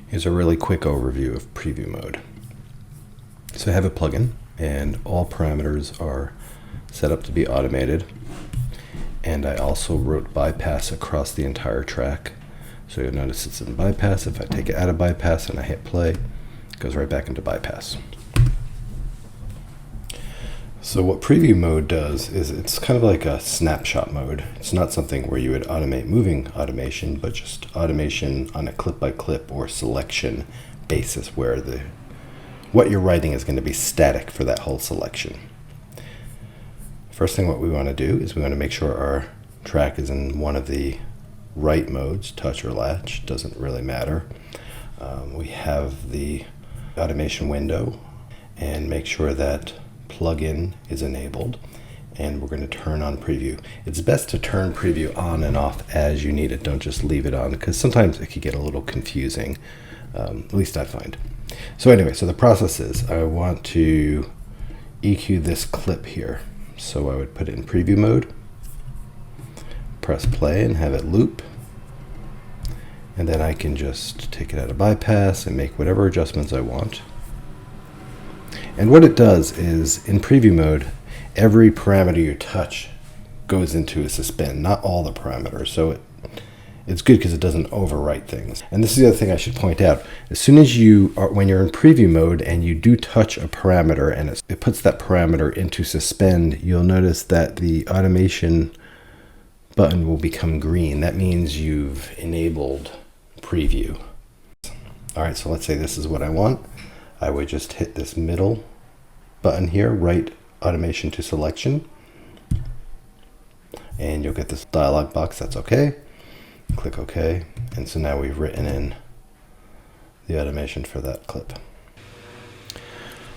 Here's a really quick overview of preview mode. So I have a plugin and all parameters are set up to be automated. And I also wrote bypass across the entire track. So you'll notice it's in bypass. If I take it out of bypass and I hit play, it goes right back into bypass. So what preview mode does is it's kind of like a snapshot mode. It's not something where you would automate moving automation, but just automation on a clip by clip or selection basis where what you're writing is going to be static for that whole selection. First thing what we want to do is we want to make sure our track is in one of the write modes, touch or latch, doesn't really matter. We have the automation window and make sure that plugin is enabled, and we're going to turn on preview. It's best to turn preview on and off as you need it. Don't just leave it on because sometimes it can get a little confusing, at least I find. So anyway, so the process is I want to EQ this clip here. So I would put it in preview mode, press play and have it loop, and then I can just take it out of bypass and make whatever adjustments I want. And what it does is, in preview mode, every parameter you touch goes into a suspend, not all the parameters. So it's good because it doesn't overwrite things. And this is the other thing I should point out. As soon as when you're in preview mode and you do touch a parameter and it puts that parameter into suspend, you'll notice that the automation button will become green. That means you've enabled preview. All right, so let's say this is what I want. I would just hit this middle button here, write automation to selection, and you'll get this dialog box. That's okay. Click OK, and so now we've written in the automation for that clip.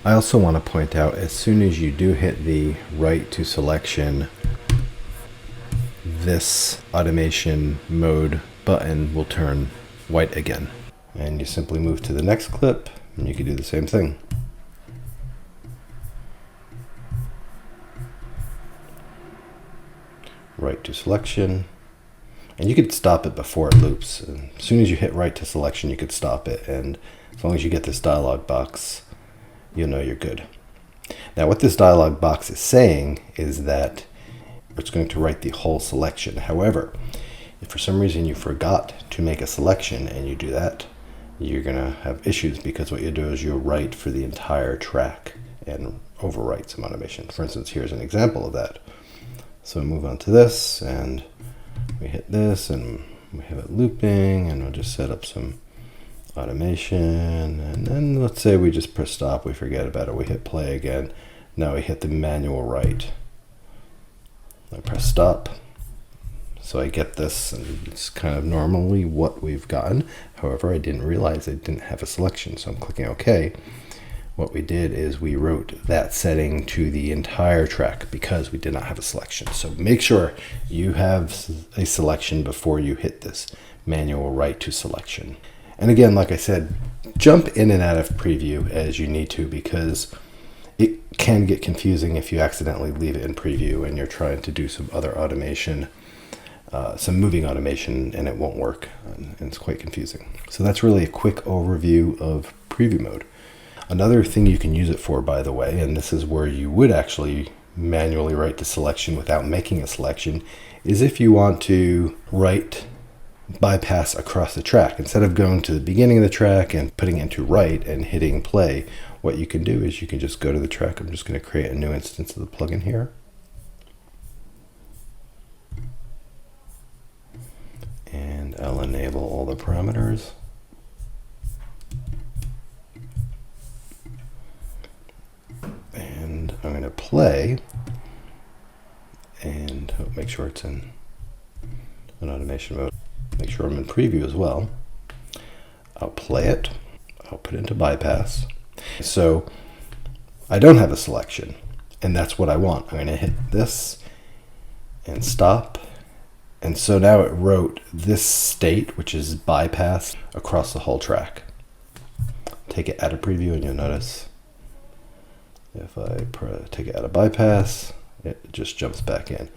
I also want to point out, as soon as you do hit the write to selection, this automation mode button will turn white again. And you simply move to the next clip, and you can do the same thing. Write to selection. And you could stop it before it loops. As soon as you hit write to selection, you could stop it. And as long as you get this dialog box, you'll know you're good. Now, what this dialog box is saying is that it's going to write the whole selection. However, if for some reason you forgot to make a selection and you do that, you're going to have issues, because what you do is you'll write for the entire track and overwrite some automation. For instance, here's an example of that. So move on to this, and we hit this and we have it looping, and we'll just set up some automation, and then let's say we just press stop, we forget about it, we hit play again. Now we hit the manual write. I press stop. So I get this, and it's kind of normally what we've gotten. However, I didn't realize I didn't have a selection, so I'm clicking OK. What we did is we wrote that setting to the entire track because we did not have a selection. So make sure you have a selection before you hit this manual write to selection. And again, like I said, jump in and out of preview as you need to, because it can get confusing if you accidentally leave it in preview and you're trying to do some other automation, some moving automation, and it won't work, and it's quite confusing. So that's really a quick overview of preview mode. Another thing you can use it for, by the way, and this is where you would actually manually write the selection without making a selection, is if you want to write bypass across the track. Instead of going to the beginning of the track and putting it into write and hitting play, what you can do is you can just go to the track. I'm just going to create a new instance of the plugin here. And I'll enable all the parameters. And I'm going to play and make sure it's in an automation mode. Make sure I'm in preview as well. I'll play it. I'll put it into bypass. So I don't have a selection, and that's what I want. I'm going to hit this and stop. And so now it wrote this state, which is bypass, across the whole track. Take it out of preview and you'll notice if I take it out of bypass, it just jumps back in.